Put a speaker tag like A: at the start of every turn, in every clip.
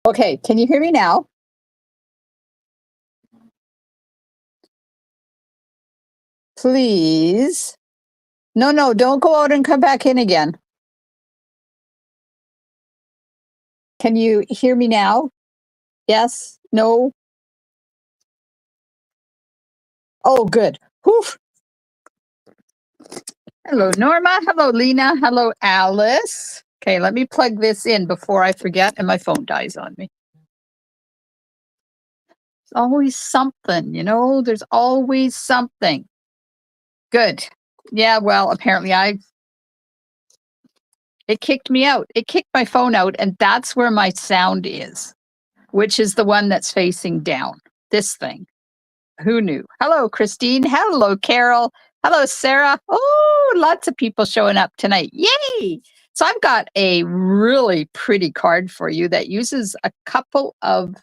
A: Okay, can you hear me now? Please. No, no, don't go out and come back in again. Can you hear me now? Yes? No? Oh, good. Whew. Hello, Norma. Hello, Lena. Hello, Alice. Okay, let me plug this in before I forget and my phone dies on me. There's always something, there's always something. Good. Yeah, well, apparently it kicked me out. It kicked my phone out, and that's where my sound is, which is the one that's facing down. This thing. Who knew? Hello, Christine. Hello, Carol. Hello, Sarah. Oh, lots of people showing up tonight. Yay! So I've got a really pretty card for you that uses a couple of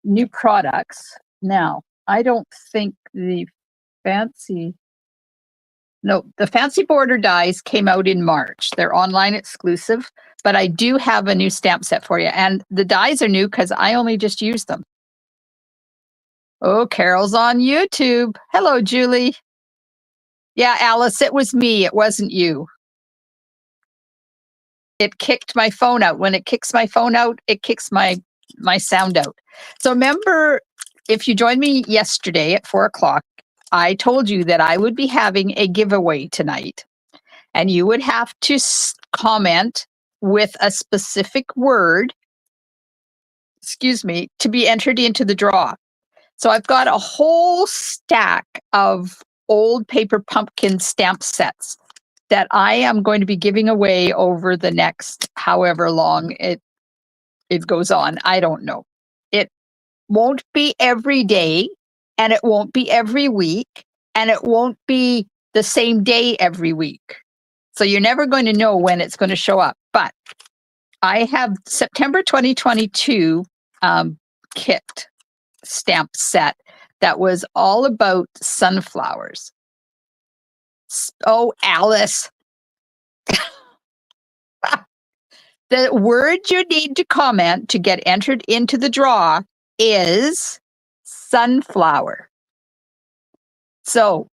A: new products. Now, I don't think the fancy border dies came out in March. They're online exclusive, but I do have a new stamp set for you. And the dies are new because I only just used them. Oh, Carol's on YouTube. Hello, Julie. Yeah, Alice, it was me. It wasn't you. It kicked my phone out. When it kicks my phone out, it kicks my sound out. So remember, if you joined me yesterday at 4:00, I told you that I would be having a giveaway tonight. And you would have to comment with a specific word, to be entered into the draw. So I've got a whole stack of old paper pumpkin stamp sets that I am going to be giving away over the next however long it goes on. I don't know. It won't be every day, and it won't be every week, and it won't be the same day every week. So you're never going to know when it's going to show up. But I have September 2022 kit stamp set that was all about sunflowers. Oh, Alice. The word you need to comment to get entered into the draw is sunflower. So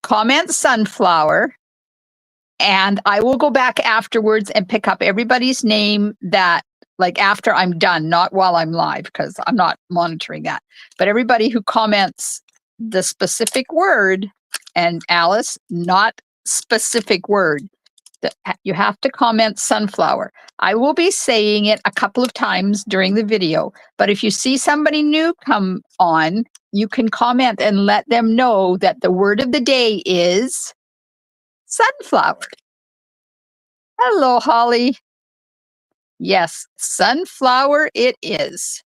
A: comment sunflower, and I will go back afterwards and pick up everybody's name that, like, after I'm done, not while I'm live, because I'm not monitoring that. But everybody who comments the specific word, and Alice, not specific word, you have to comment sunflower. I will be saying it a couple of times during the video, but if you see somebody new come on, you can comment and let them know that the word of the day is sunflower. Hello, Holly. Yes, sunflower it is.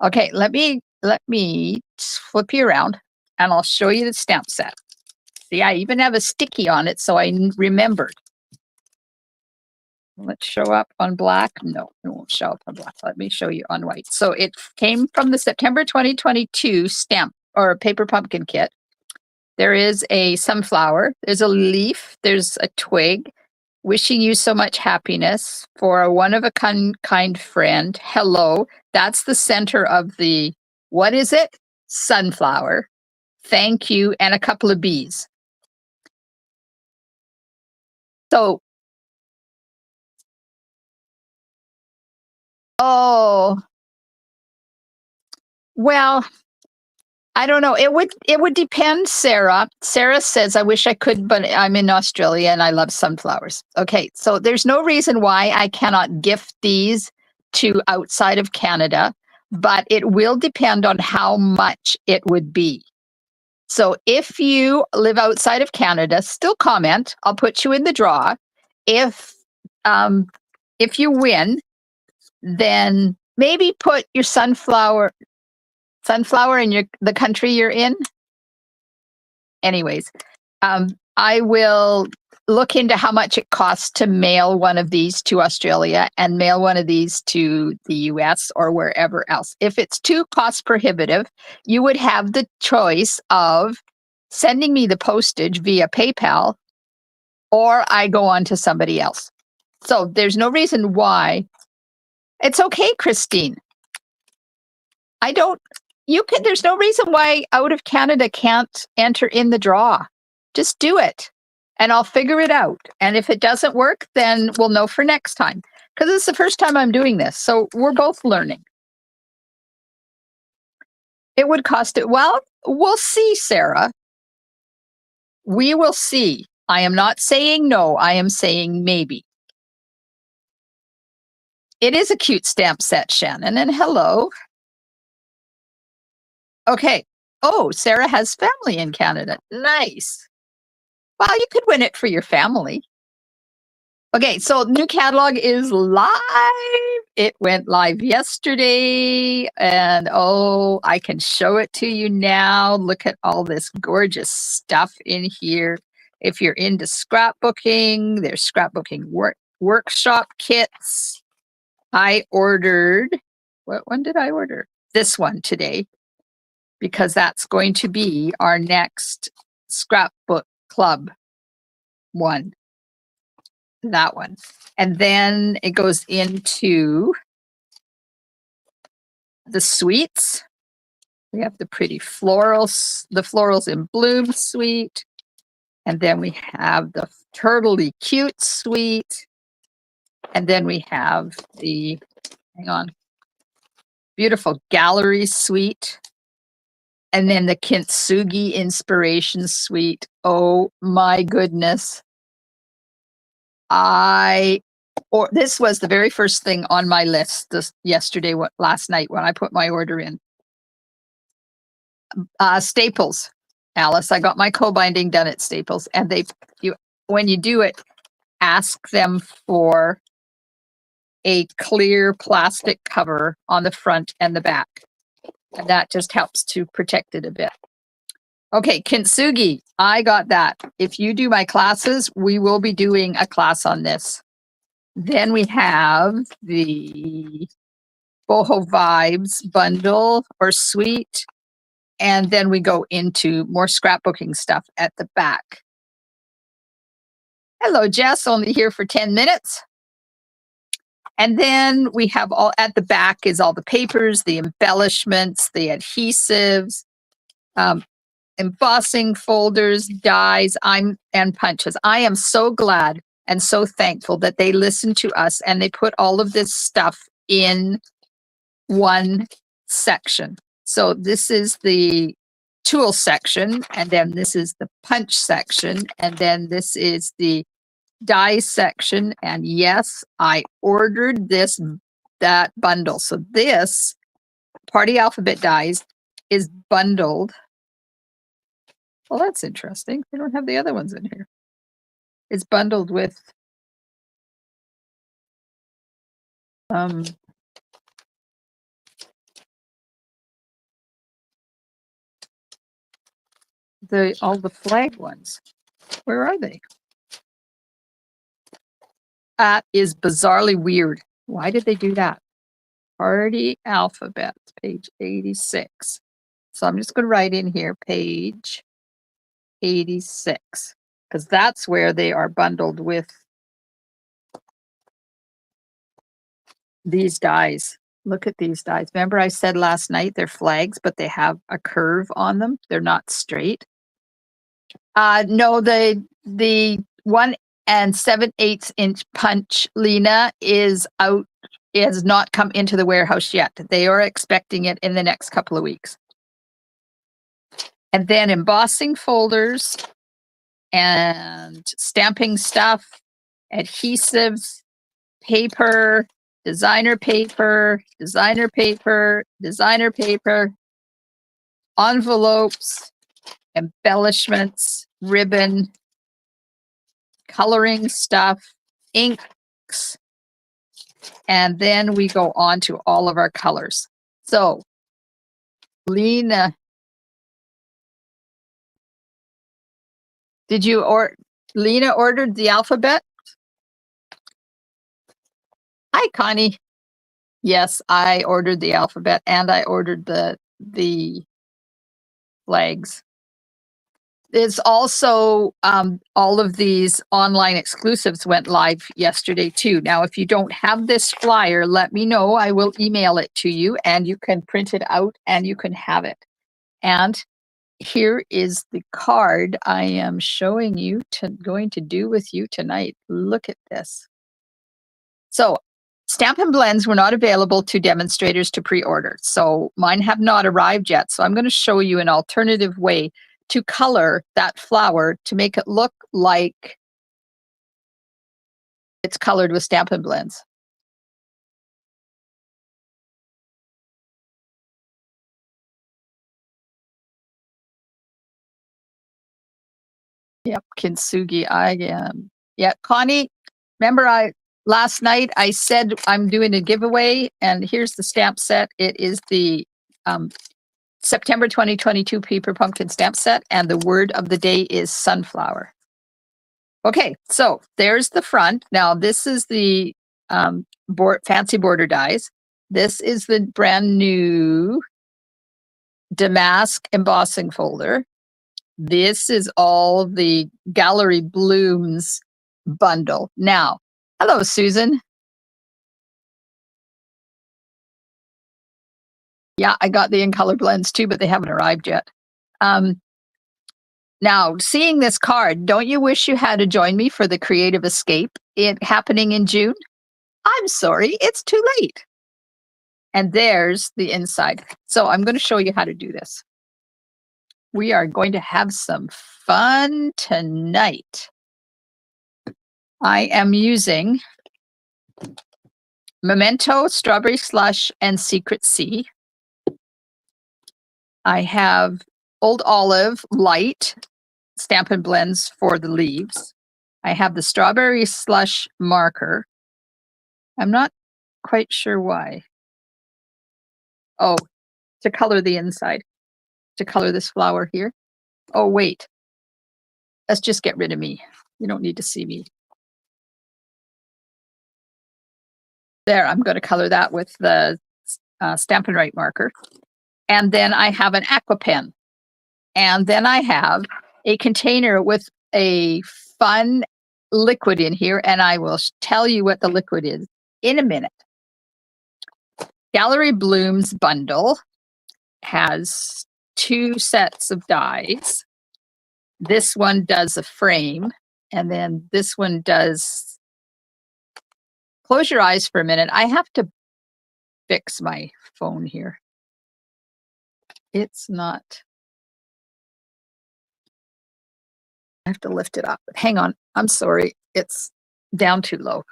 A: Okay, let me flip you around and I'll show you the stamp set. See, I even have a sticky on it, so I remembered. Let's show up on black. No, it won't show up on black. Let me show you on white. So it came from the September 2022 stamp or paper pumpkin kit. There is a sunflower, there's a leaf, there's a twig. Wishing you so much happiness for a one-of-a-kind friend. Hello. That's the center of the, what is it? Sunflower. Thank you. And a couple of bees. So, oh, well, I don't know. It would depend, Sarah. Sarah says, I wish I could, but I'm in Australia and I love sunflowers. Okay, so there's no reason why I cannot gift these to outside of Canada, but it will depend on how much it would be. So if you live outside of Canada, still comment. I'll put you in the draw. If you win, then maybe put your sunflower in the country you're in. Anyways, I will look into how much it costs to mail one of these to Australia and mail one of these to the US or wherever else. If it's too cost prohibitive, you would have the choice of sending me the postage via PayPal, or I go on to somebody else. So there's no reason why It's okay, Christine. There's no reason why out of Canada can't enter in the draw. Just do it and I'll figure it out. And if it doesn't work, then we'll know for next time. Because it's the first time I'm doing this. So we're both learning. It would cost it. Well, we'll see, Sarah. We will see. I am not saying no. I am saying maybe. It is a cute stamp set, Shannon. And hello. Okay. Oh, Sarah has family in Canada. Nice. Well, you could win it for your family. Okay, so new catalog is live. It went live yesterday, and oh, I can show it to you now. Look at all this gorgeous stuff in here. If you're into scrapbooking, there's scrapbooking workshop kits. I ordered, what one did I order? This one today, because that's going to be our next scrapbook club one. That one. And then it goes into the suites. We have the pretty florals, the Florals in Bloom suite. And then we have the Turtley Cute suite. And then we have the, hang on, beautiful gallery suite. And then the Kintsugi Inspiration suite. Oh my goodness. This was the very first thing on my list last night when I put my order in. Staples, Alice. I got my co-binding done at Staples, and when you do it, ask them for a clear plastic cover on the front and the back. And that just helps to protect it a bit. Okay, Kintsugi, I got that. If you do my classes, we will be doing a class on this. Then we have the Boho Vibes bundle or suite. And then we go into more scrapbooking stuff at the back. Hello, Jess, only here for 10 minutes. And then we have all at the back is all the papers, the embellishments, the adhesives, embossing folders, dies, and punches. I am so glad and so thankful that they listen to us and they put all of this stuff in one section. So this is the tool section, and then this is the punch section, and then this is the die section. And yes, I ordered that bundle. So this Party Alphabet dies is bundled. Well, that's interesting. They don't have the other ones in here. It's bundled with all the flag ones. Where are they? That is bizarrely weird. Why did they do that? Party Alphabet, page 86. So I'm just going to write in here, page 86, because that's where they are bundled with these dies. Look at these dies. Remember I said last night they're flags, but they have a curve on them. They're not straight. No, the 1 7/8 inch punch, Lena, is out. It has not come into the warehouse yet. They are expecting it in the next couple of weeks. And then embossing folders and stamping stuff, adhesives, paper, designer paper, designer paper, designer paper, envelopes, embellishments, ribbon, coloring stuff, inks, and then we go on to all of our colors. So, Lena, Lena ordered the alphabet? Hi, Connie. Yes, I ordered the alphabet and I ordered the flags. It's also all of these online exclusives went live yesterday too. Now, if you don't have this flyer, let me know. I will email it to you and you can print it out and you can have it. And here is the card I am showing you going to do with you tonight. Look at this. So Stampin' Blends were not available to demonstrators to pre-order. So mine have not arrived yet. So I'm going to show you an alternative way to color that flower to make it look like it's colored with Stampin' Blends. Yep, Kintsugi. I am. Yeah, Connie, remember last night I said I'm doing a giveaway and here's the stamp set. It is the September 2022 Paper Pumpkin stamp set and the word of the day is sunflower. Okay, so there's the front. Now this is the fancy border dies. This is the brand new damask embossing folder. This is all the Gallery Blooms bundle. Now, hello, Susan. Yeah, I got the in color blends too, but they haven't arrived yet. Now, seeing this card, don't you wish you had to join me for the Creative Escape happening in June? I'm sorry, it's too late. And there's the inside. So I'm going to show you how to do this. We are going to have some fun tonight. I am using Memento, Strawberry Slush, and Secret Sea. I have Old Olive Light, Stampin' Blends for the leaves. I have the Strawberry Slush marker. I'm not quite sure why. Oh, to color the inside, to color this flower here. Oh, wait. Let's just get rid of me. You don't need to see me. There, I'm going to color that with the Stampin' Right marker. And then I have an aqua pen. And then I have a container with a fun liquid in here. And I will tell you what the liquid is in a minute. Gallery Blooms bundle has 2 sets of dies. This one does a frame. And then this one does, close your eyes for a minute. I have to fix my phone here. It's not, I have to lift it up. Hang on. I'm sorry. It's down too low.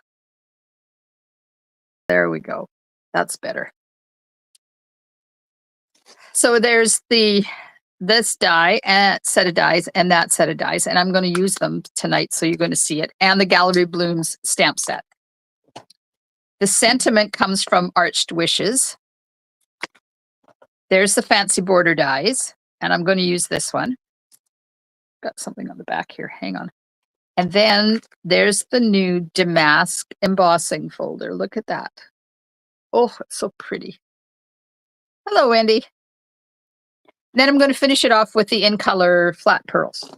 A: There we go. That's better. So there's this die and set of dies and that set of dies, and I'm going to use them tonight, so you're going to see it. And the Gallery Blooms stamp set. The sentiment comes from Arched Wishes. There's the fancy border dies, and I'm going to use this one. Got something on the back here. Hang on. And then there's the new damask embossing folder. Look at that. Oh, it's so pretty. Hello, Wendy. Then I'm going to finish it off with the in color flat pearls.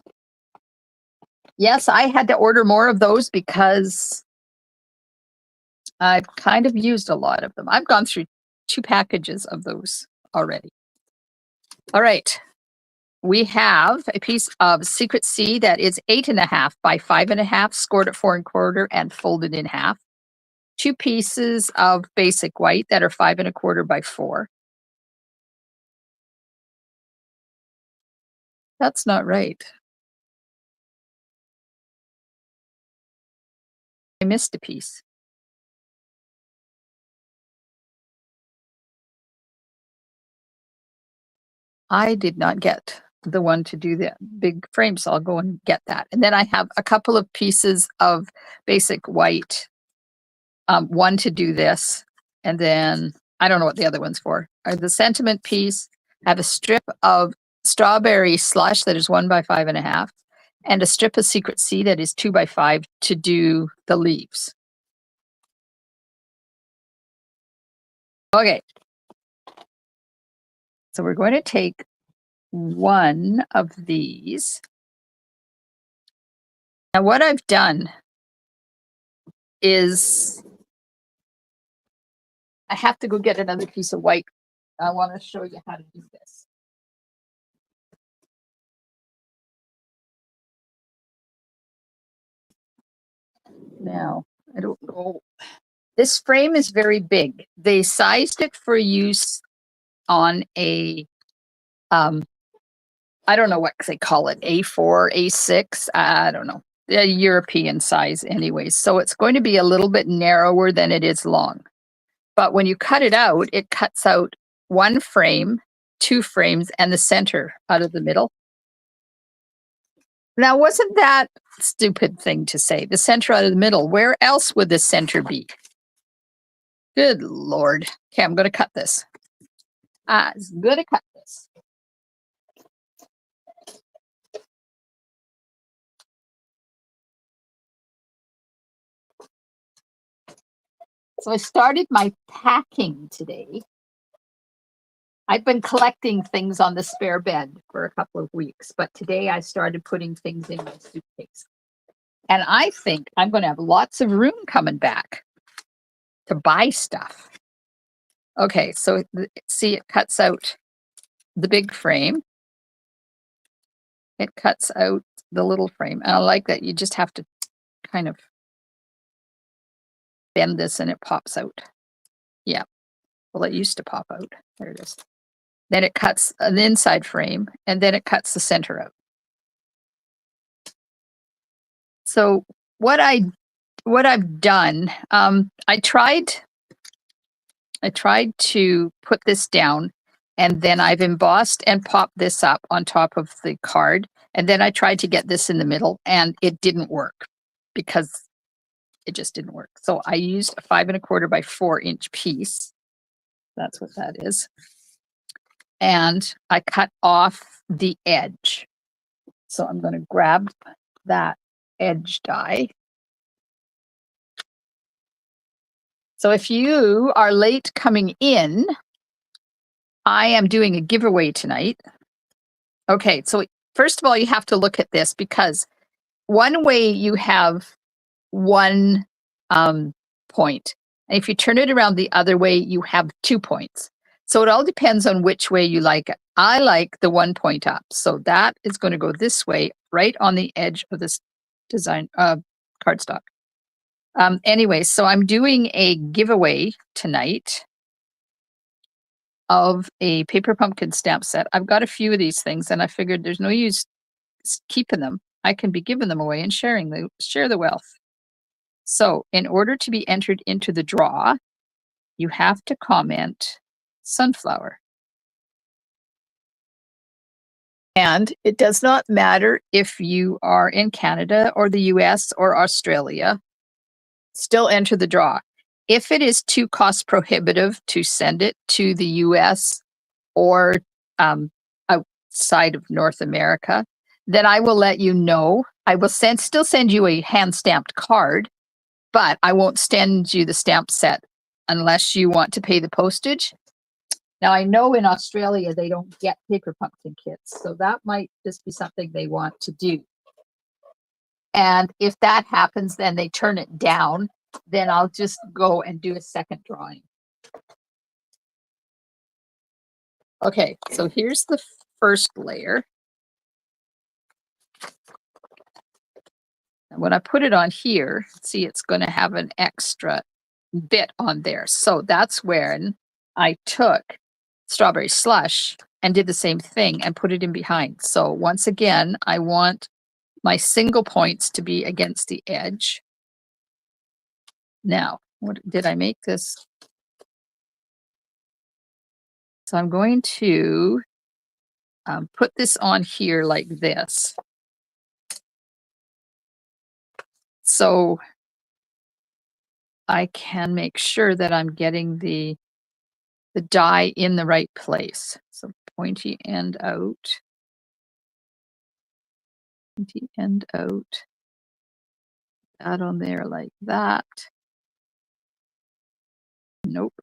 A: Yes, I had to order more of those because I've kind of used a lot of them. I've gone through 2 packages of those already. All right. We have a piece of Secret Sea that is 8.5 by 5.5, scored at 4 1/4 and folded in half. 2 pieces of basic white that are 5 1/4 by 4. That's not right. I missed a piece. I did not get the one to do the big frame, so I'll go and get that. And then I have a couple of pieces of basic white, one to do this, and then I don't know what the other one's for. The sentiment piece, I have a strip of Strawberry Slush that is 1 by 5.5, and a strip of Secret Sea that is 2 by 5 to do the leaves. Okay. So we're going to take one of these Now what I've done is I have to go get another piece of white. I want to show you how to do this. Now, I don't know. This frame is very big. They sized it for use on a, I don't know what they call it, A4, A6, I don't know, a European size anyways. So it's going to be a little bit narrower than it is long. But when you cut it cuts out one frame, two frames, and the center out of the middle. Now, wasn't that a stupid thing to say? The center out of the middle. Where else would the center be? Good Lord. Okay, I'm going to cut this. I'm going to cut this. So I started my packing today. I've been collecting things on the spare bed for a couple of weeks, but today I started putting things in my suitcase. And I think I'm going to have lots of room coming back to buy stuff. Okay, so see, it cuts out the big frame. It cuts out the little frame. And I like that you just have to kind of bend this and it pops out. Yeah, well, it used to pop out. There it is. Then it cuts an inside frame, and then it cuts the center out. So what I've done, I tried to put this down, and then I've embossed and popped this up on top of the card, and then I tried to get this in the middle, and it didn't work because it just didn't work. So I used a 5 1/4 by 4 inch piece. That's what that is. And I cut off the edge. So I'm going to grab that edge die. So if you are late coming in, I am doing a giveaway tonight. Okay, so first of all, you have to look at this because one way you have one point. And if you turn it around the other way, you have 2 points. So it all depends on which way you like it. I like the 1 point up. So that is going to go this way, right on the edge of this design cardstock. Anyway, so I'm doing a giveaway tonight of a paper pumpkin stamp set. I've got a few of these things, and I figured there's no use keeping them. I can be giving them away and share the wealth. So in order to be entered into the draw, you have to comment sunflower. And it does not matter if you are in Canada or the US or Australia, still enter the draw. If it is too cost prohibitive to send it to the US or outside of North America, then I will let you know. I will still send you a hand stamped card, but I won't send you the stamp set unless you want to pay the postage. Now, I know in Australia they don't get paper pumpkin kits, so that might just be something they want to do. And if that happens, then they turn it down, then I'll just go and do a second drawing. Okay, so here's the first layer. And when I put it on here, see, it's going to have an extra bit on there. So that's when I took Strawberry Slush and did the same thing and put it in behind. So once again, I want my single points to be against the edge. Now, what did I make this? So I'm going to put this on here like this. So I can make sure that I'm getting the die in the right place. So pointy end out. Pointy end out. That on there like that. Nope.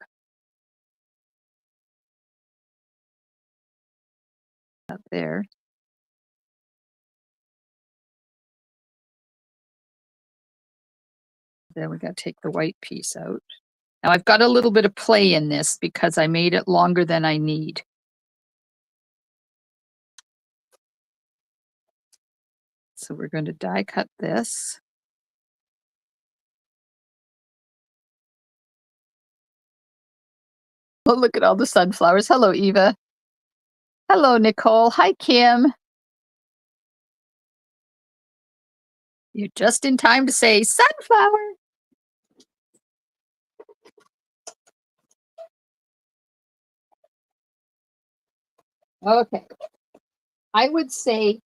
A: That there. Then we got to take the white piece out. Now I've got a little bit of play in this because I made it longer than I need. So we're going to die cut this. Oh, look at all the sunflowers. Hello, Eva. Hello, Nicole. Hi, Kim. You're just in time to say sunflower. Okay. I would say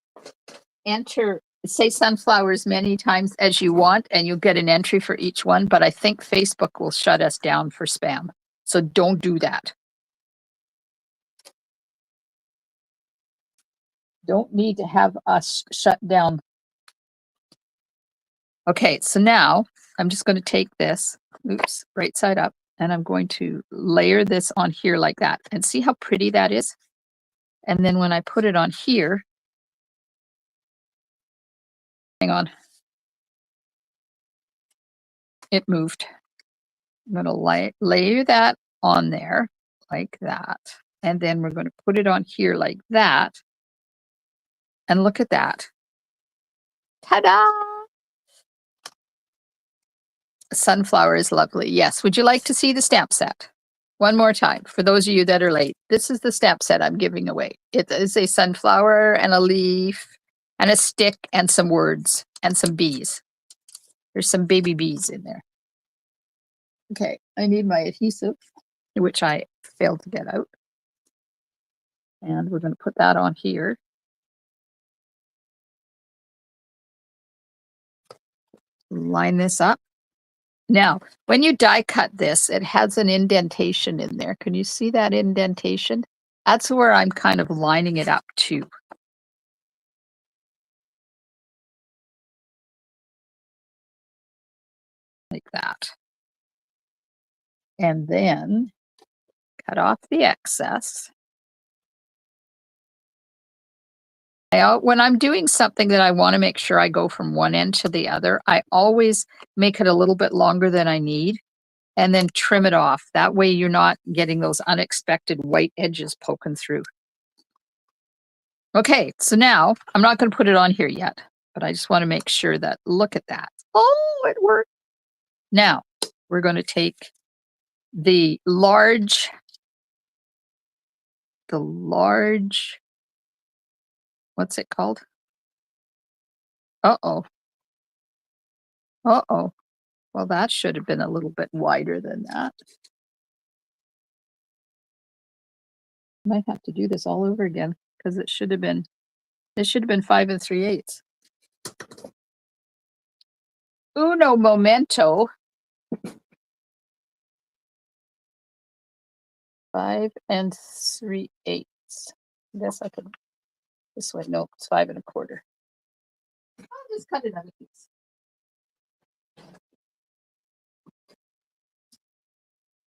A: say sunflower as many times as you want, and you'll get an entry for each one. But I think Facebook will shut us down for spam. So don't do that. Don't need to have us shut down. Okay, so now I'm just going to take this, oops, right side up, and I'm going to layer this on here like that. And see how pretty that is? And then when I put it on here, hang on, it moved. I'm going to layer that on there like that. And then we're going to put it on here like that. And look at that. Ta-da! Sunflower is lovely. Yes. Would you like to see the stamp set? One more time, for those of you that are late. This is the stamp set I'm giving away. It is a sunflower and a leaf and a stick and some words and some bees. There's some baby bees in there. Okay, I need my adhesive, which I failed to get out. And we're going to put that on here. Line this up. Now, when you die cut this, it has an indentation in there. Can you see that indentation? That's where I'm kind of lining it up to. Like that. And then cut off the excess. When I'm doing something that I want to make sure I go from one end to the other, I always make it a little bit longer than I need and then trim it off. That way you're not getting those unexpected white edges poking through. Okay, so now I'm not going to put it on here yet, but I just want to make sure that, look at that. Oh, it worked. Now we're going to take the large, what's it called? Uh-oh. Uh-oh. Well, that should have been a little bit wider than that. Might have to do this all over again because it should have been 5 3/8. Uno momento. 5 3/8. I guess I could this way. No, it's 5 1/4. I'll just cut another piece.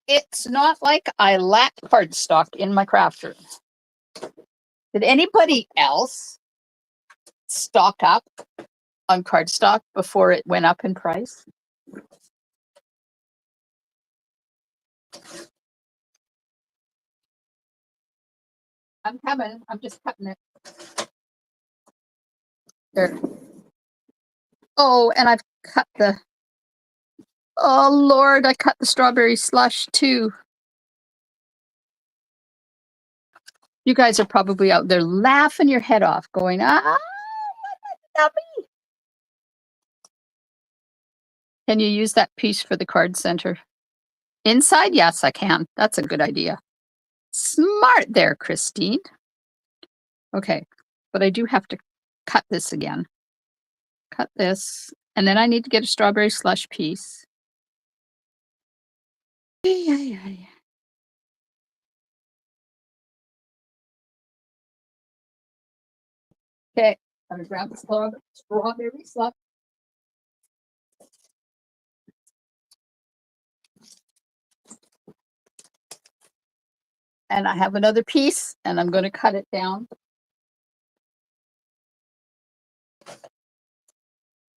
A: It's not like I lack cardstock in my craft room. Did anybody else stock up on cardstock before it went up in price? I'm coming. I'm just cutting it. There. Oh, and I've cut the. Oh, Lord, I cut the strawberry slush too. You guys are probably out there laughing your head off, going, what did that mean? Can you use that piece for the card center? Inside? Yes, I can. That's a good idea. Smart there, Christine. Okay, but I do have to cut this again. Cut this, and then I need to get a strawberry slush piece. Okay, I'm gonna grab the strawberry slush. And I have another piece, and I'm going to cut it down.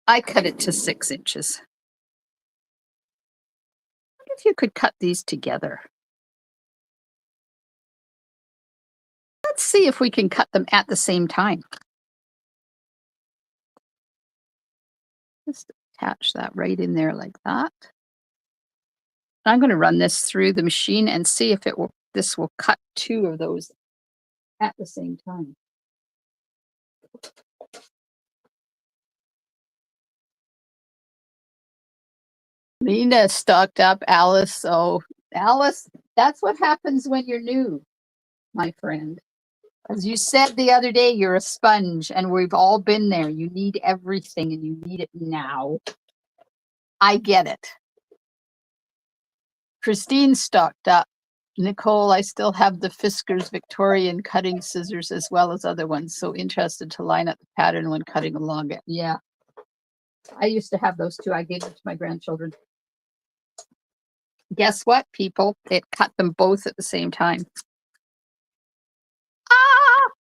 A: I cut it to 6 inches. if you could cut these together. Let's see if we can cut them at the same time. Just attach that right in there like that. I'm going to run this through the machine and see if this will cut two of those at the same time. Lena stocked up Alice. So Alice, that's what happens when you're new, my friend. As you said the other day, you're a sponge, and we've all been there. You need everything and you need it now. I get it. Christine stocked up. Nicole, I still have the Fisker's Victorian cutting scissors as well as other ones. So interested to line up the pattern when cutting along it. Yeah. I used to have those too. I gave them to my grandchildren. Guess what, people? It cut them both at the same time. Ah!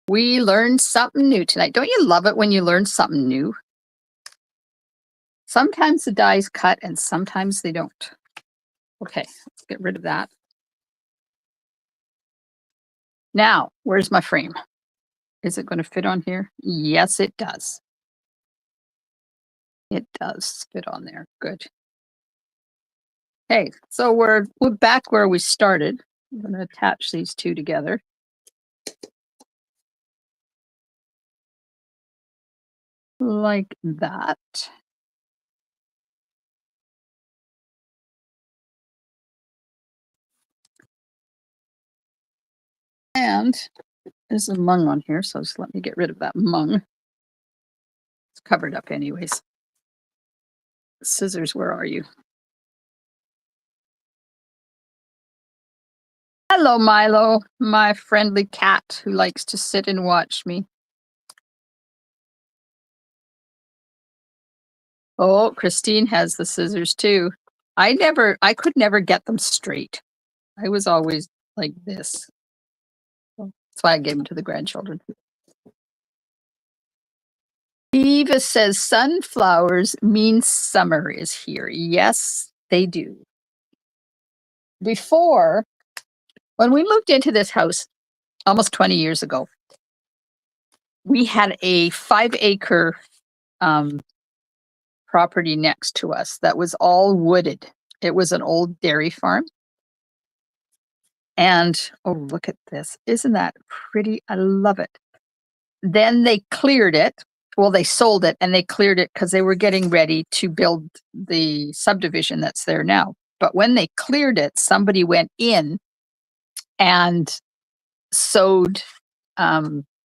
A: We learned something new tonight. Don't you love it when you learn something new? Sometimes the dies cut and sometimes they don't. Okay, let's get rid of that. Now, where's my frame? Is it going to fit on here? Yes, it does. It does fit on there. Good. Okay, so we're back where we started. I'm going to attach these two together. Like that. And there's a mung on here, so just let me get rid of that mung. It's covered up anyways. Scissors, where are you? Hello, Milo, my friendly cat who likes to sit and watch me. Oh, Christine has the scissors too. I could never get them straight. I was always like this. That's why I gave them to the grandchildren. Eva says sunflowers mean summer is here. Yes, they do. Before, when we moved into this house almost 20 years ago, we had a 5-acre property next to us that was all wooded. It was an old dairy farm. And oh, look at this. Isn't that pretty? I love it. Then they cleared it. Well, they sold it and they cleared it because they were getting ready to build the subdivision that's there now. But when they cleared it, somebody went in and sowed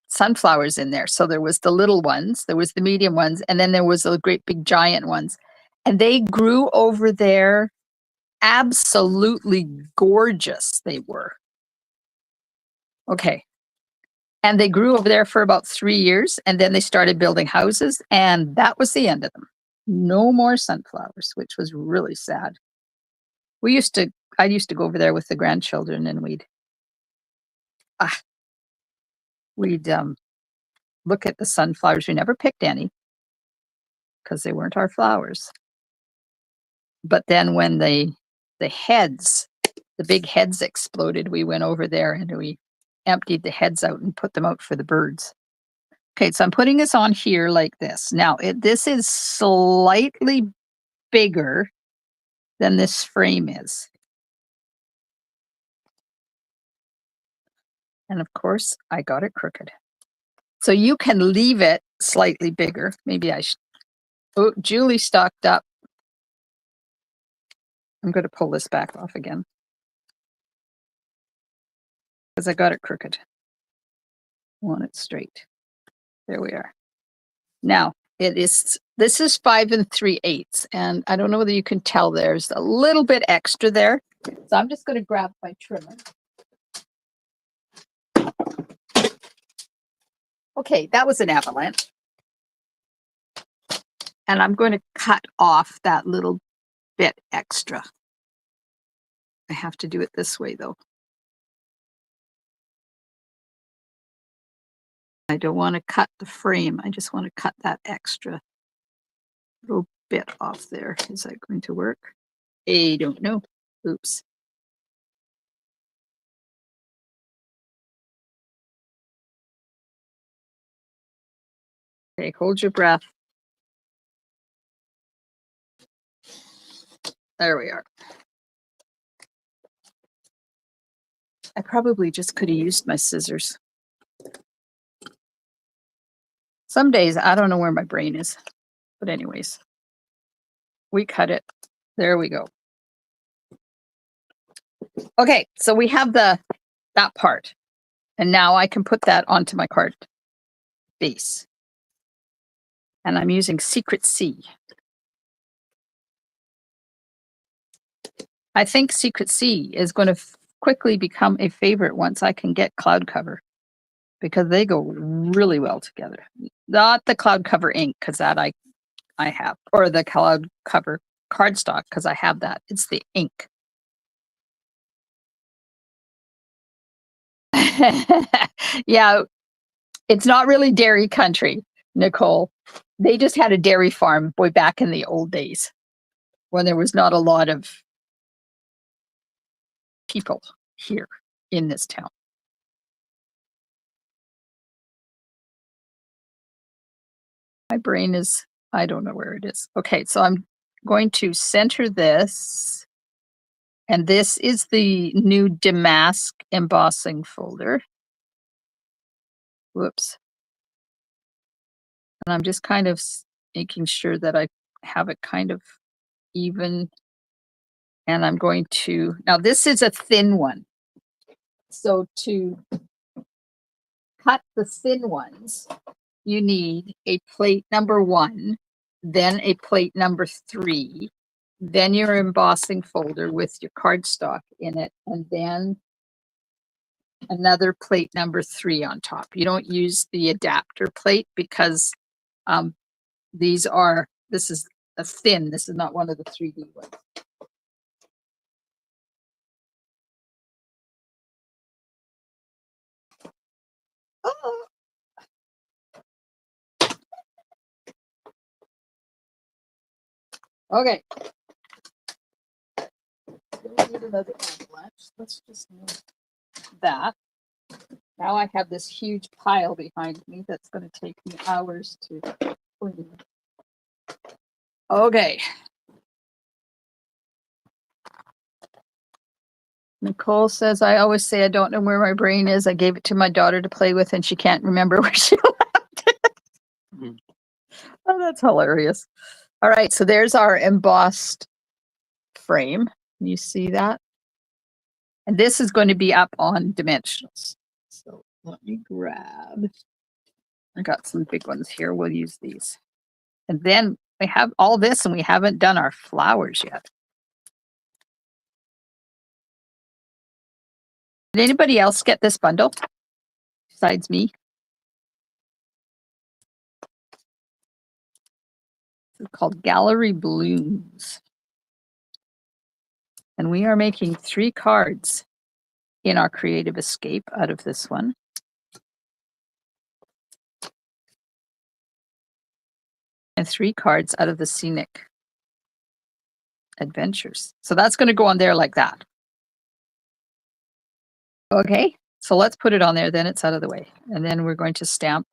A: sunflowers in there. So there was the little ones, there was the medium ones, and then there was the great big giant ones. And they grew over there. Absolutely gorgeous they were. Okay. And they grew over there for about 3 years, and then they started building houses, and that was the end of them. No more sunflowers, which was really sad. I used to go over there with the grandchildren, and we'd look at the sunflowers. We never picked any because they weren't our flowers. But then when the big heads exploded, we went over there and we emptied the heads out and put them out for the birds. Okay, so I'm putting this on here like this. Now, this is slightly bigger than this frame is. And of course, I got it crooked. So you can leave it slightly bigger. Maybe I should. Oh, Julie stocked up. I'm going to pull this back off again because I got it crooked. I want it straight. There we are. Now, this is 5 3/8, and I don't know whether you can tell there's a little bit extra there. So I'm just going to grab my trimmer. Okay, that was an avalanche. And I'm going to cut off that little bit extra. I have to do it this way though. I don't want to cut the frame. I just want to cut that extra little bit off there. Is that going to work? I don't know. Oops. Okay, hold your breath. There we are. I probably just could have used my scissors. Some days I don't know where my brain is. But anyways, we cut it. There we go. Okay, so we have that part. And now I can put that onto my card base. And I'm using Secret Sea. I think Secret Sea is going to quickly become a favorite once I can get cloud cover, because they go really well together. Not the cloud cover ink, because that I have, or the cloud cover cardstock, because I have that. It's the ink. Yeah, it's not really dairy country, Nicole. They just had a dairy farm way back in the old days when there was not a lot of people here in this town. My brain is, I don't know where it is. Okay, so I'm going to center this. And this is the new damask embossing folder. Whoops. And I'm just kind of making sure that I have it kind of even. And I'm going to, now this is a thin one. So to cut the thin ones, you need a plate number 1, then a plate number 3, then your embossing folder with your cardstock in it, and then another plate number 3 on top. You don't use the adapter plate because this is a thin, this is not one of the 3D ones. Oh. Okay. Don't need another avalanche. Let's just move that. Now I have this huge pile behind me that's going to take me hours to clean. Okay. Nicole says, I always say I don't know where my brain is. I gave it to my daughter to play with and she can't remember where she left it. Oh, that's hilarious. All right, so there's our embossed frame. You see that? And this is going to be up on dimensionals. So let me grab. I got some big ones here. We'll use these. And then we have all this and we haven't done our flowers yet. Did anybody else get this bundle besides me? It's called Gallery Blooms. And we are making 3 cards in our creative escape out of this one. And 3 cards out of the scenic adventures. So that's going to go on there like that. Okay, so let's put it on there, then it's out of the way. And then we're going to stamp,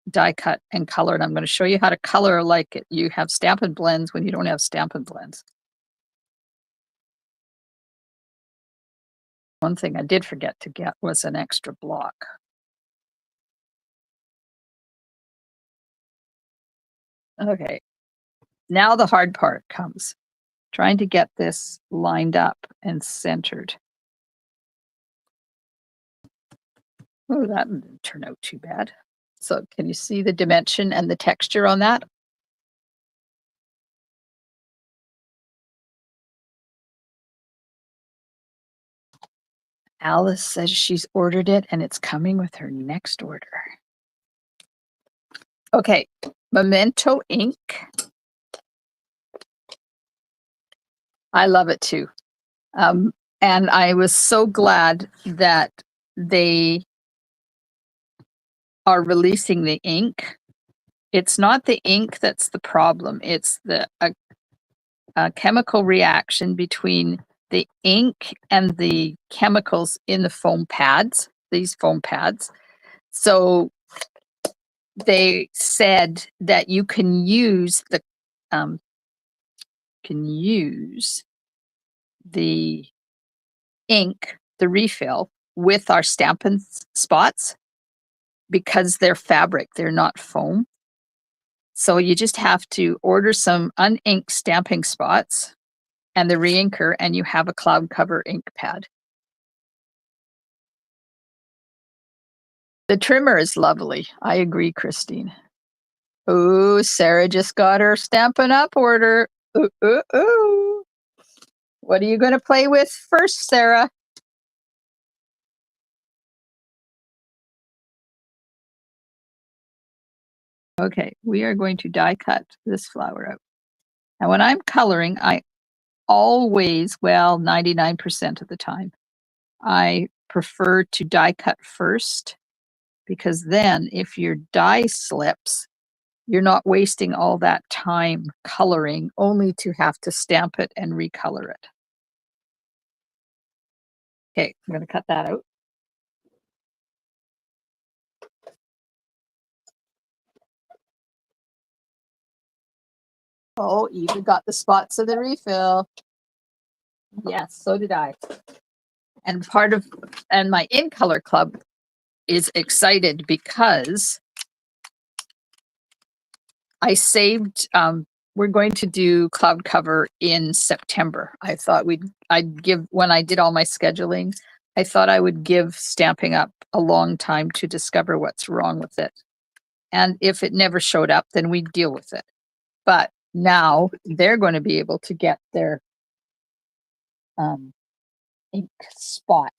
A: die cut, and color. And I'm going to show you how to color like you have Stampin' Blends when you don't have Stampin' Blends. One thing I did forget to get was an extra block. Okay, now the hard part comes. Trying to get this lined up and centered. Oh, that didn't turn out too bad. So can you see the dimension and the texture on that? Alice says she's ordered it and it's coming with her next order. Okay, Memento ink. I love it too. And I was so glad that they are releasing the ink it's not the ink that's the problem. It's the chemical reaction between the ink and the chemicals in the foam pads, these foam pads. So they said that you can use the ink, the refill, with our Stampin' spots because they're fabric, they're not foam. So you just have to order some uninked stamping spots and the reinker, and you have a cloud cover ink pad. The trimmer is lovely. I agree, Christine. Oh, Sarah just got her Stampin' Up order. Ooh, ooh, ooh. What are you going to play with first, Sarah? Okay, we are going to die cut this flower out. And when I'm coloring, I always, well, 99% of the time, I prefer to die cut first, because then if your die slips, you're not wasting all that time coloring only to have to stamp it and recolor it. Okay, I'm going to cut that out. Oh, Eva got the spots of the refill. Yes, so did I. And my In Color Club is excited because I saved, we're going to do cloud cover in September. I thought when I did all my scheduling, I thought I would give Stamping Up a long time to discover what's wrong with it. And if it never showed up, then we'd deal with it. But now they're going to be able to get their ink spot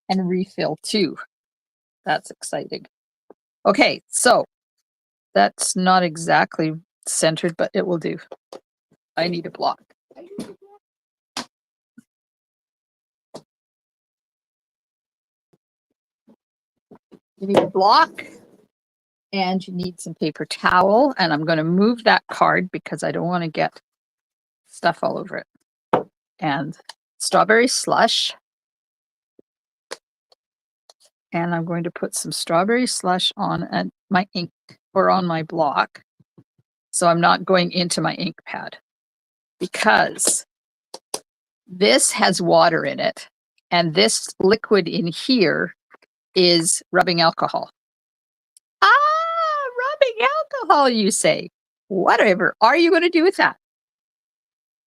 A: and refill too. That's exciting. Okay, so that's not exactly centered, but it will do. I need a block. You need a block and you need some paper towel, and I'm going to move that card because I don't want to get stuff all over it. And strawberry slush. And I'm going to put some strawberry slush on my ink or on my block. So I'm not going into my ink pad because this has water in it. And this liquid in here is rubbing alcohol. Ah, rubbing alcohol, you say. Whatever are you going to do with that?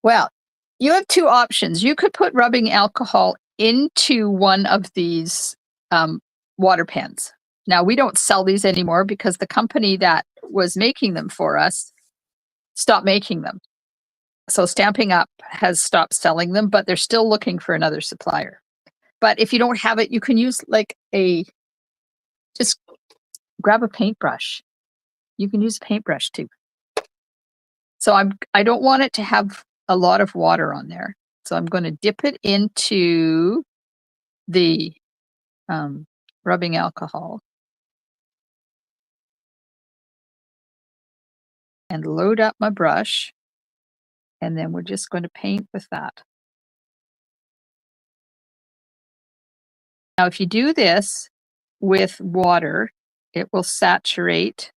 A: Well, you have two options. You could put rubbing alcohol into one of these water pens. Now, we don't sell these anymore because the company that was making them for us stopped making them. So Stampin' Up has stopped selling them, but they're still looking for another supplier. But if you don't have it, you can use just grab a paintbrush. You can use a paintbrush too. So I don't want it to have a lot of water on there. So I'm going to dip it into the rubbing alcohol and load up my brush. And then we're just going to paint with that. Now, if you do this with water, it will saturate,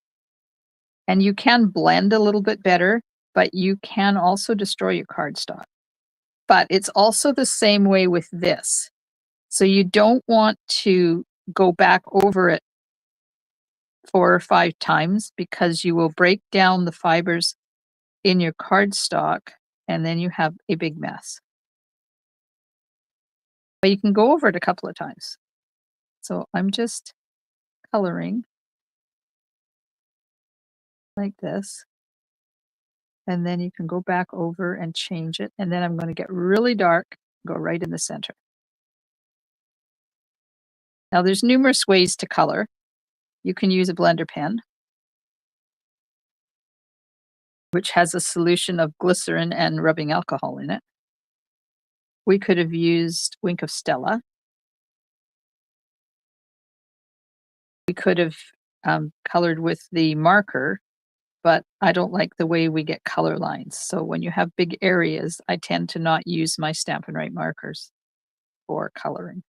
A: and you can blend a little bit better, but you can also destroy your cardstock. But it's also the same way with this. So you don't want to go back over it 4 or 5 times because you will break down the fibers in your cardstock and then you have a big mess. But you can go over it a couple of times. So I'm just coloring like this. And then you can go back over and change it. And then I'm going to get really dark, go right in the center. Now there's numerous ways to color. You can use a blender pen, which has a solution of glycerin and rubbing alcohol in it. We could have used Wink of Stella. We could have colored with the marker but I don't like the way we get color lines. So when you have big areas, I tend to not use my Stampin' Write markers for coloring.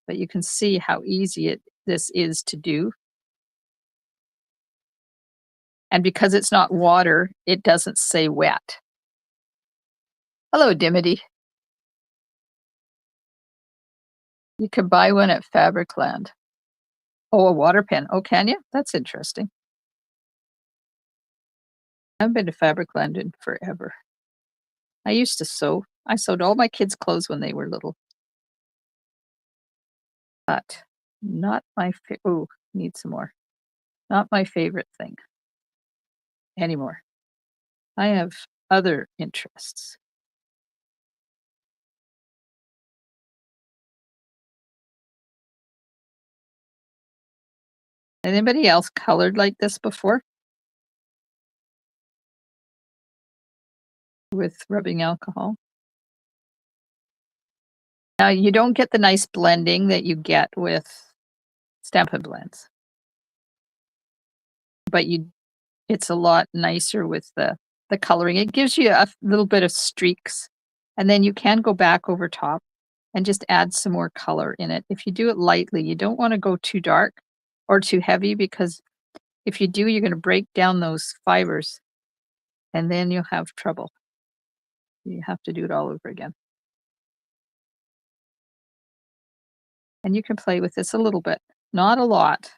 A: But you can see how easy this is to do. And because it's not water, it doesn't say wet. Hello, Dimity. You can buy one at Fabricland. Oh, a water pen. Oh, can you? That's interesting. I haven't been to Fabricland in forever. I used to sew. I sewed all my kids' clothes when they were little. But not my oh, need some more. Not my favorite thing anymore. I have other interests. Anybody else colored like this before? With rubbing alcohol? Now, you don't get the nice blending that you get with Stampin' Blends. But it's a lot nicer with the coloring. It gives you a little bit of streaks, and then you can go back over top and just add some more color in it. If you do it lightly, you don't wanna go too dark or too heavy, because if you do, you're gonna break down those fibers, and then you'll have trouble. You have to do it all over again. And you can play with this a little bit, not a lot.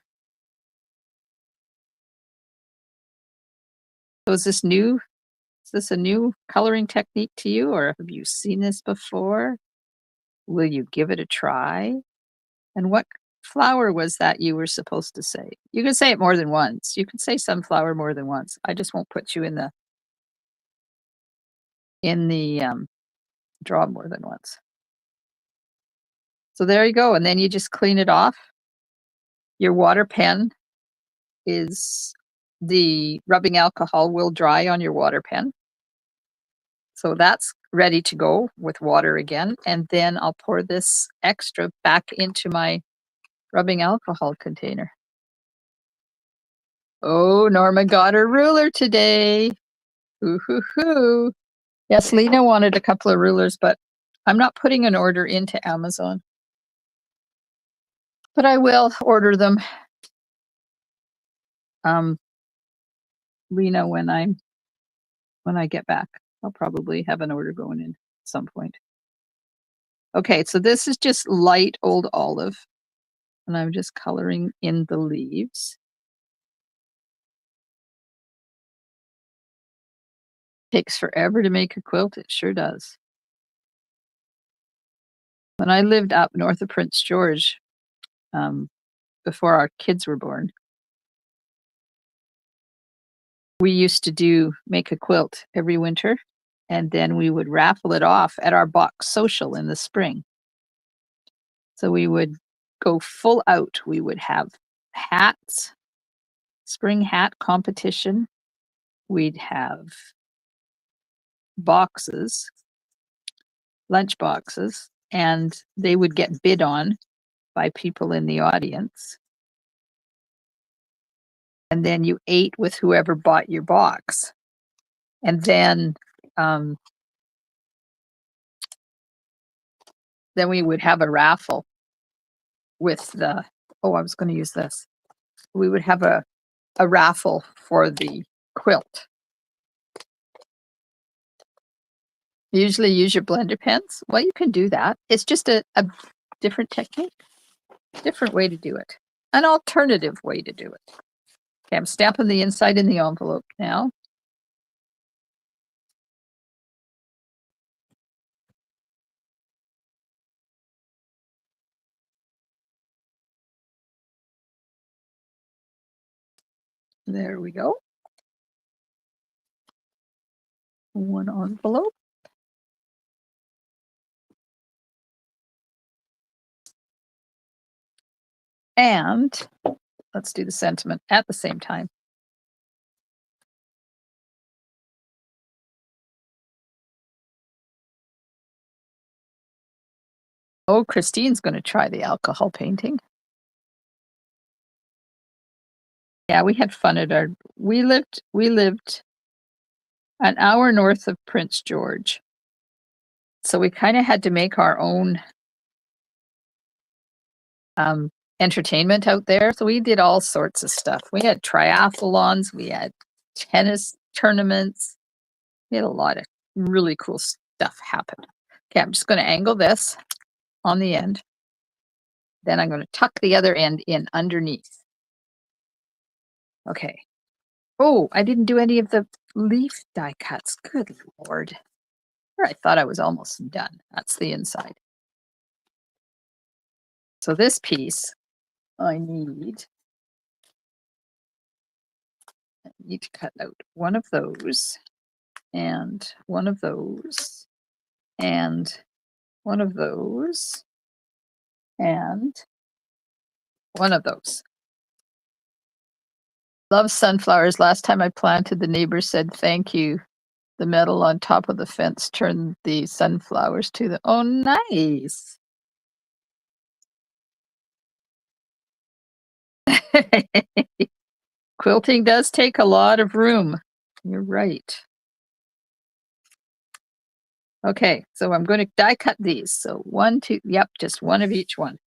A: So is this a new coloring technique to you, or have you seen this before? Will you give it a try? And what flower was that you were supposed to say? You can say it more than once. You can say sunflower more than once. I just won't put you in the draw more than once. So there you go, and then you just clean it off. Your water pen is the rubbing alcohol will dry on your water pen. So that's ready to go with water again, and then I'll pour this extra back into my rubbing alcohol container. Oh, Norma got her ruler today. Hoo hoo hoo. Yes, Lena wanted a couple of rulers, but I'm not putting an order into Amazon. But I will order them, Lena, when I get back. I'll probably have an order going in at some point. Okay, so this is just light old olive, and I'm just coloring in the leaves. Takes forever to make a quilt, it sure does. When I lived up north of Prince George, before our kids were born, we used to make a quilt every winter, and then we would raffle it off at our box social in the spring. So we would go full out. We would have hats, spring hat competition. We'd have boxes, lunch boxes, and they would get bid on by people in the audience. And then you ate with whoever bought your box. And then we would have a raffle with I was going to use this. We would have a raffle for the quilt. Usually use your blender pens. Well, you can do that. It's just a different technique, different way to do it, an alternative way to do it. Okay, I'm stamping the inside in the envelope now. There we go. One envelope. And let's do the sentiment at the same time. Oh, Christine's going to try the alcohol painting. Yeah, we had fun at we lived an hour north of Prince George. So we kind of had to make our own entertainment out there. So we did all sorts of stuff. We had triathlons, we had tennis tournaments. We had a lot of really cool stuff happen. Okay, I'm just going to angle this on the end. Then I'm going to tuck the other end in underneath. Okay. Oh, I didn't do any of the leaf die cuts. Good Lord. I thought I was almost done. That's the inside. So this piece, I need to cut out one of those and one of those and one of those and one of those. Love sunflowers. Last time I planted, the neighbor said, thank you. The metal on top of the fence turned the sunflowers to the, oh, nice. Quilting does take a lot of room. You're right. Okay, so I'm going to die cut these. So 1, 2, yep, just one of each one.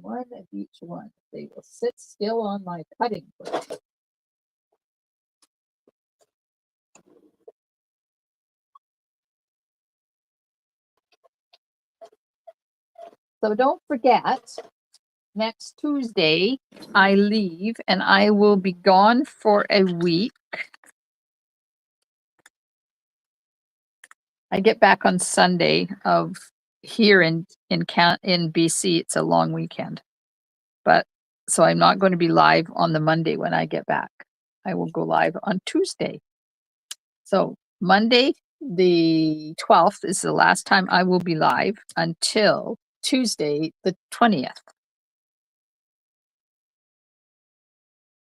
A: One of each one. They will sit still on my cutting board. So don't forget, next Tuesday, I leave and I will be gone for a week. I get back on Sunday of here in BC. It's a long weekend. But so I'm not going to be live on the Monday when I get back. I will go live on Tuesday. So Monday, the 12th is the last time I will be live until Tuesday, the 20th.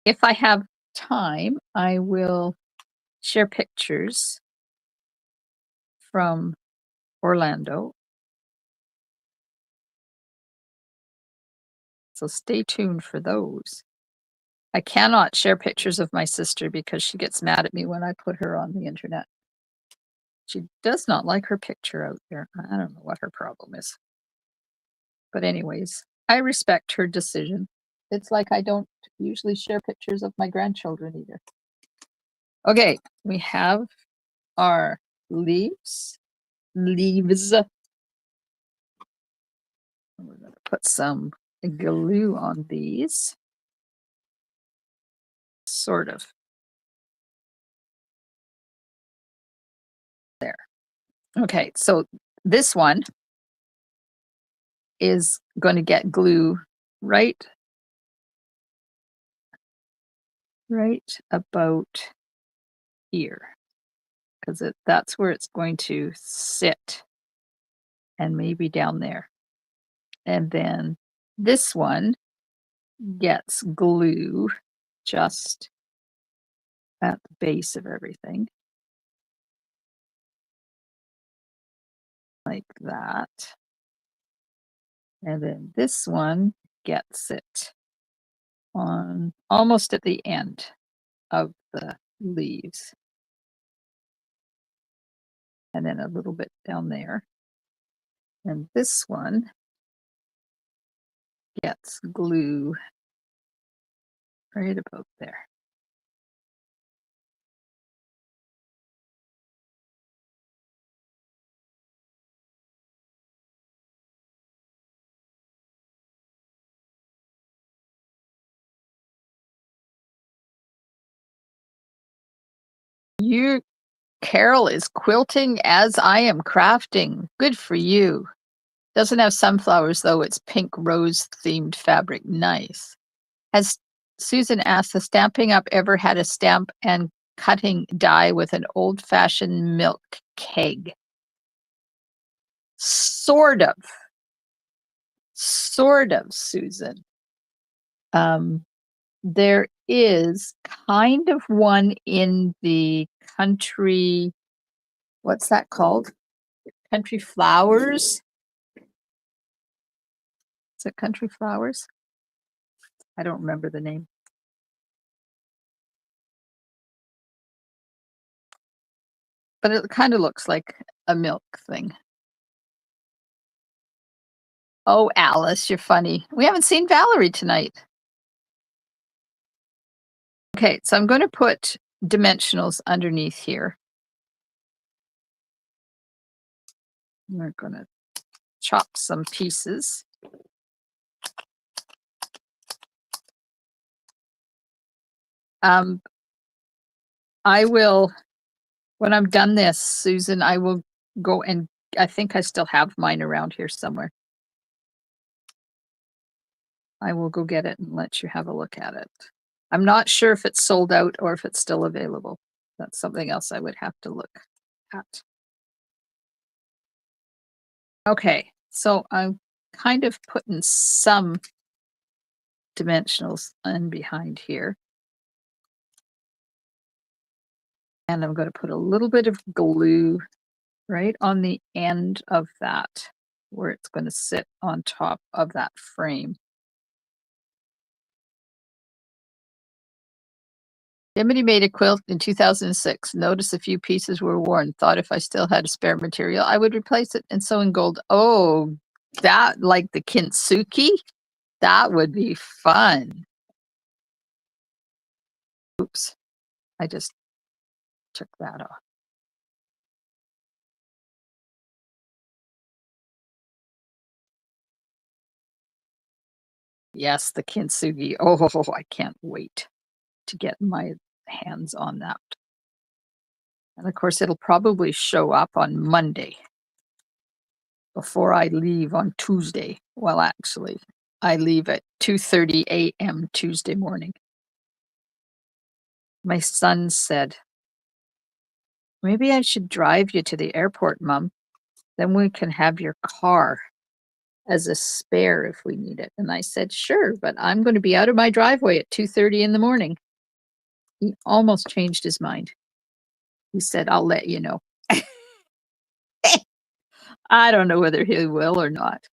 A: If I have time, I will share pictures from Orlando. So stay tuned for those. I cannot share pictures of my sister because she gets mad at me when I put her on the internet. She does not like her picture out there. I don't know what her problem is. But anyways, I respect her decision. It's like I don't usually share pictures of my grandchildren either. Okay, we have our leaves. We're going to put some glue on these. Sort of. There. Okay, so this one is going to get glue right about here, because that's where it's going to sit, and maybe down there. And then this one gets glue just at the base of everything, like that. And then this one gets it on almost at the end of the leaves. And then a little bit down there. And this one gets glue right about there. Carol is quilting as I am crafting. Good for you. Doesn't have sunflowers though. It's pink rose themed fabric. Nice. Has Susan asked, has Stampin' Up ever had a stamp and cutting die with an old fashioned milk keg? Sort of, Susan. There is kind of one in the country. What's that called? Country Flowers. Is it Country Flowers? I don't remember the name. But it kind of looks like a milk thing. Oh, Alice, you're funny. We haven't seen Valerie tonight. Okay, so I'm going to put dimensionals underneath here. We're going to chop some pieces. I will, when I'm done this, Susan, I will go and I think I still have mine around here somewhere. I will go get it and let you have a look at it. I'm not sure if it's sold out or if it's still available. That's something else I would have to look at. Okay, so I'm kind of putting some dimensionals in behind here. And I'm going to put a little bit of glue right on the end of that, where it's going to sit on top of that frame. Dimity made a quilt in 2006. Noticed a few pieces were worn. Thought if I still had a spare material, I would replace it and sew in gold. Oh, that, like the kintsugi? That would be fun. Oops, I just took that off. Yes, the kintsugi. Oh, I can't wait to get my hands on that. And of course, it'll probably show up on Monday before I leave on Tuesday. Well, actually, I leave at 2:30 a.m. Tuesday morning. My son said, maybe I should drive you to the airport, Mom. Then we can have your car as a spare if we need it. And I said, sure, but I'm going to be out of my driveway at 2:30 in the morning. He almost changed his mind. He said, I'll let you know. I don't know whether he will or not.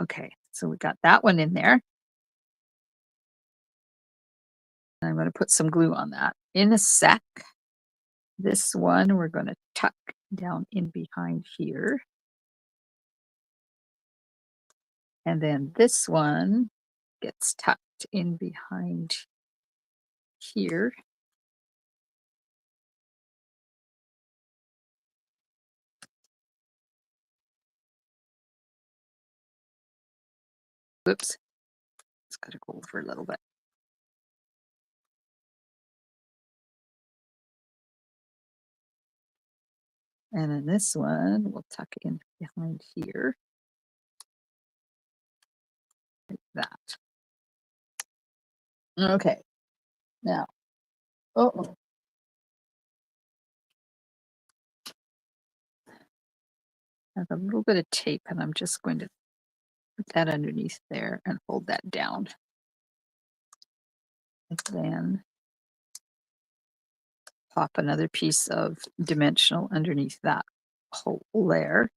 A: Okay, so we got that one in there. I'm going to put some glue on that in a sec. This one we're going to tuck down in behind here. And then this one gets tucked in behind here. Whoops, it's got to go over a little bit. And then this one we'll tuck in behind here. Like that. Okay, now, oh, I have a little bit of tape and I'm just going to put that underneath there and hold that down. And then pop another piece of dimensional underneath that hole there.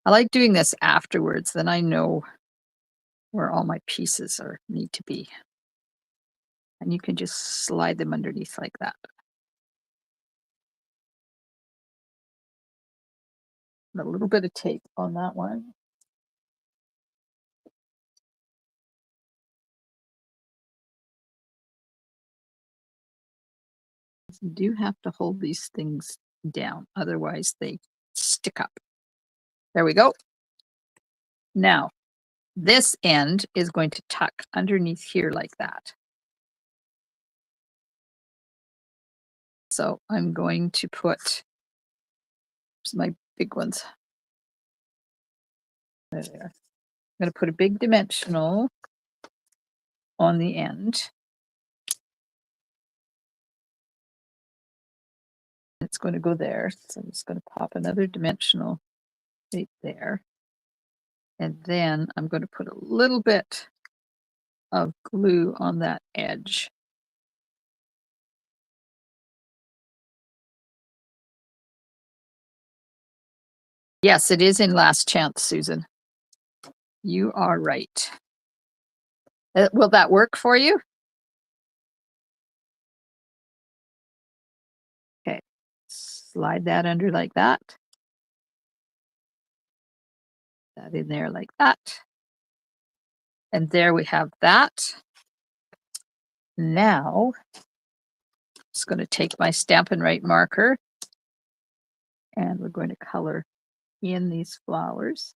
A: I like doing this afterwards, then I know where all my pieces need to be. And you can just slide them underneath like that. A little bit of tape on that one. You do have to hold these things down, otherwise they stick up. There we go. Now, this end is going to tuck underneath here like that. So I'm going to put, here's my big ones. There they are. I'm going to put a big dimensional on the end. It's going to go there. So I'm just going to pop another dimensional right there. And then I'm going to put a little bit of glue on that edge. Yes, it is in last chance, Susan. You are right. Will that work for you? Okay. Slide that under like that. That in there like that. And there we have that. Now, I'm just going to take my Stampin' Right marker and we're going to color in these flowers.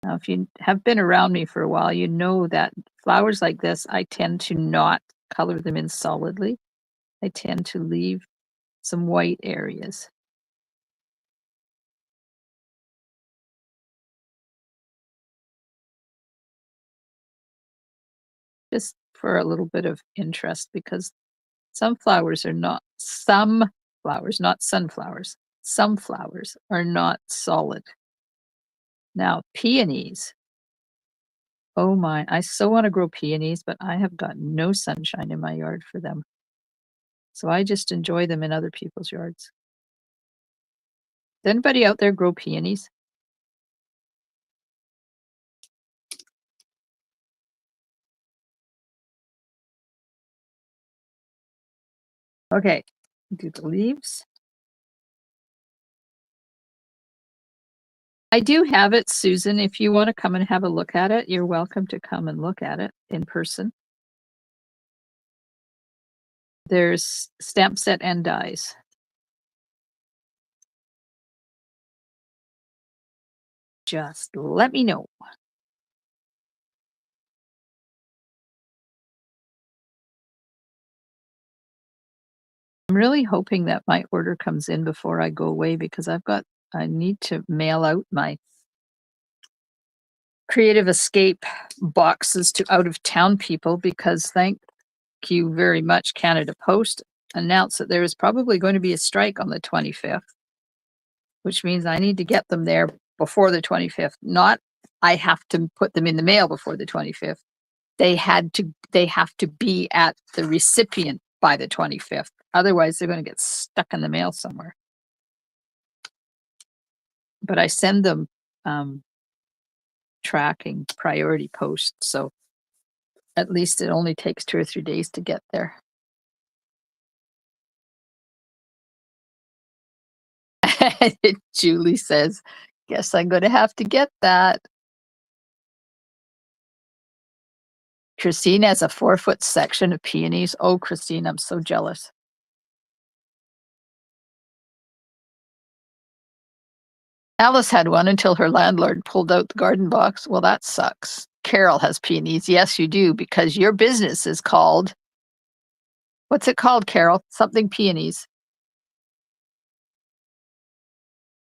A: Now, if you have been around me for a while, you know that flowers like this, I tend to not color them in solidly. I tend to leave some white areas. Just for a little bit of interest, because some flowers are not, some flowers, not sunflowers, some flowers are not solid. Now, peonies. Oh my, I so want to grow peonies, but I have got no sunshine in my yard for them. So I just enjoy them in other people's yards. Does anybody out there grow peonies? Okay, do the leaves. I do have it, Susan. If you want to come and have a look at it, you're welcome to come and look at it in person. There's stamp set and dies. Just let me know. I'm really hoping that my order comes in before I go away because I need to mail out my Creative Escape boxes to out of town people because thank you very much, Canada Post announced that there is probably going to be a strike on the 25th, which means I need to get them there before the 25th. Not I have to put them in the mail before the 25th. They have to be at the recipient by the 25th. Otherwise, they're going to get stuck in the mail somewhere. But I send them tracking priority post, so at least it only takes 2 or 3 days to get there. Julie says, guess I'm going to have to get that. Christine has a 4-foot section of peonies. Oh, Christine, I'm so jealous. Alice had one until her landlord pulled out the garden box. Well, that sucks. Carol has peonies. Yes, you do, because your business is called, what's it called, Carol? Something peonies.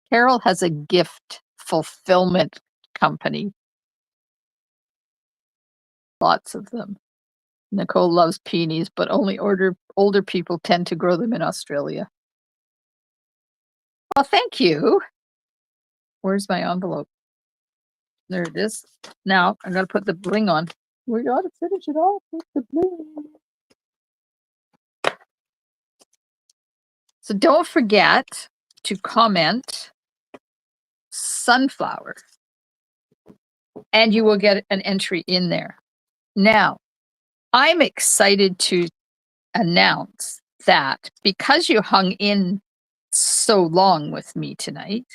A: Carol has a gift fulfillment company. Lots of them. Nicole loves peonies, but only older people tend to grow them in Australia. Well, thank you. Where's my envelope? There it is. Now I'm gonna put the bling on. We gotta finish it off with the bling. So don't forget to comment sunflower and you will get an entry in there. Now, I'm excited to announce that because you hung in so long with me tonight,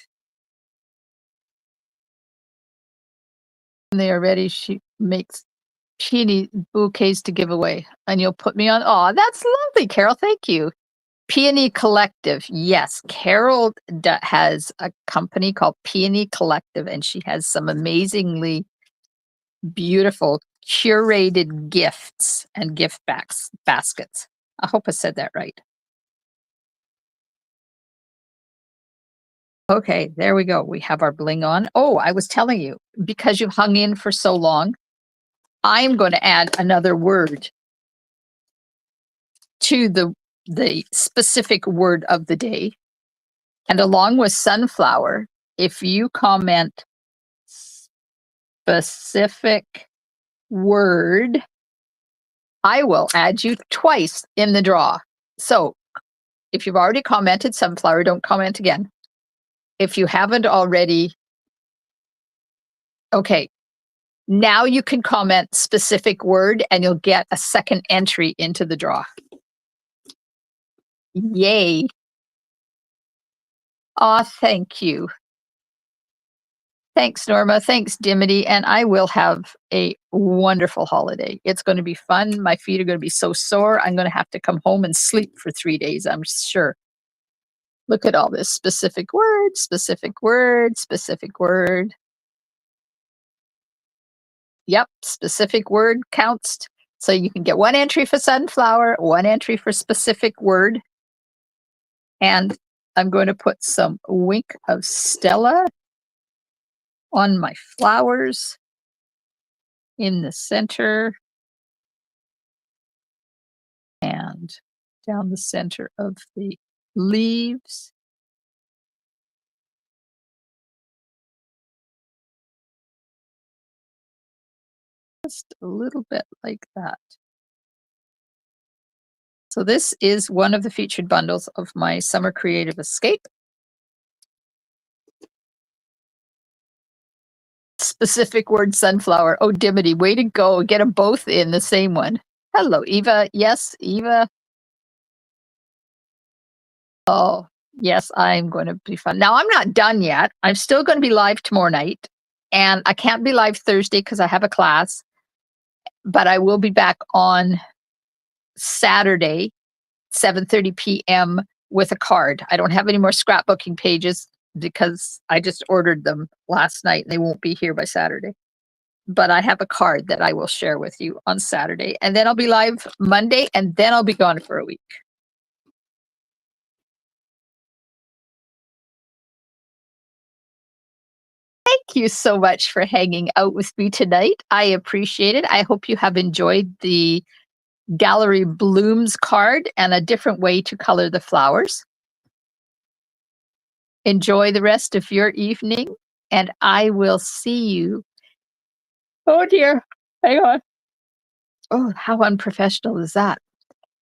A: when they are ready, she makes peony bouquets to give away. And you'll put me on. Oh, that's lovely, Carol. Thank you. Peony Collective. Yes, Carol has a company called Peony Collective, and she has some amazingly beautiful curated gifts and gift baskets. I hope I said that right. Okay, there we go. We have our bling on. Oh, I was telling you, because you've hung in for so long, I'm going to add another word to the specific word of the day. And along with sunflower, if you comment specific word, I will add you twice in the draw. So if you've already commented sunflower, don't comment again. if you haven't already, okay, now you can comment specific word and you'll get a second entry into the draw. Yay. Aw, thank you. Thanks, Norma. Thanks, Dimity. And I will have a wonderful holiday. It's going to be fun. My feet are going to be so sore. I'm going to have to come home and sleep for 3 days, I'm sure. Look at all this specific word, specific word, specific word. Yep, specific word counts. So you can get 1 entry for sunflower, 1 entry for specific word. And I'm going to put some Wink of Stella on my flowers in the center and down the center of the leaves. Just a little bit like that. So this is one of the featured bundles of my Summer Creative Escape. Specific word sunflower. Oh, Dimity, way to go. Get them both in the same one. Hello, Eva. Yes, Eva. Oh, yes, I'm going to be fun. Now, I'm not done yet. I'm still going to be live tomorrow night. And I can't be live Thursday because I have a class. But I will be back on Saturday, 7:30 p.m. with a card. I don't have any more scrapbooking pages because I just ordered them last night and they won't be here by Saturday. But I have a card that I will share with you on Saturday. And then I'll be live Monday and then I'll be gone for a week. Thank you so much for hanging out with me tonight. I appreciate it. I hope you have enjoyed the Gallery Blooms card and a different way to color the flowers. Enjoy the rest of your evening, and I will see you. Oh dear, hang on. Oh, how unprofessional is that?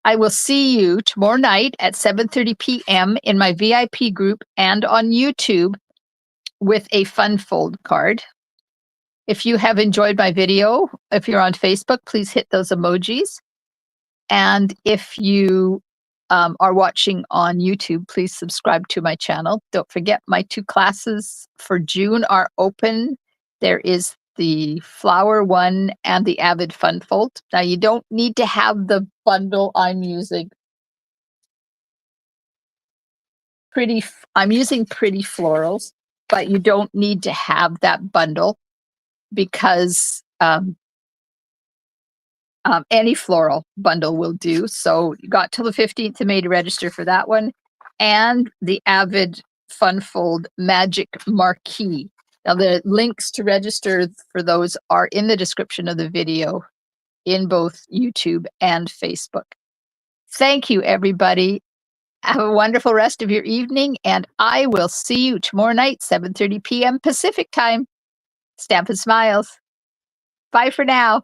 A: I will see you tomorrow night at 7:30 p.m. in my VIP group and on YouTube with a fun fold card. If you have enjoyed my video, if you're on Facebook, please hit those emojis. And if you are watching on YouTube, please subscribe to my channel. Don't forget my 2 classes for June are open. There is the flower one and the Avid Fun Fold. Now you don't need to have the bundle I'm using. I'm using Pretty Florals, but you don't need to have that bundle because any floral bundle will do. So you got till the 15th of May to register for that one. And the Avid Fun Fold Magic Marquee. Now the links to register for those are in the description of the video in both YouTube and Facebook. Thank you, everybody. Have a wonderful rest of your evening, and I will see you tomorrow night, 7:30 p.m. Pacific time. Stampin' Smiles. Bye for now.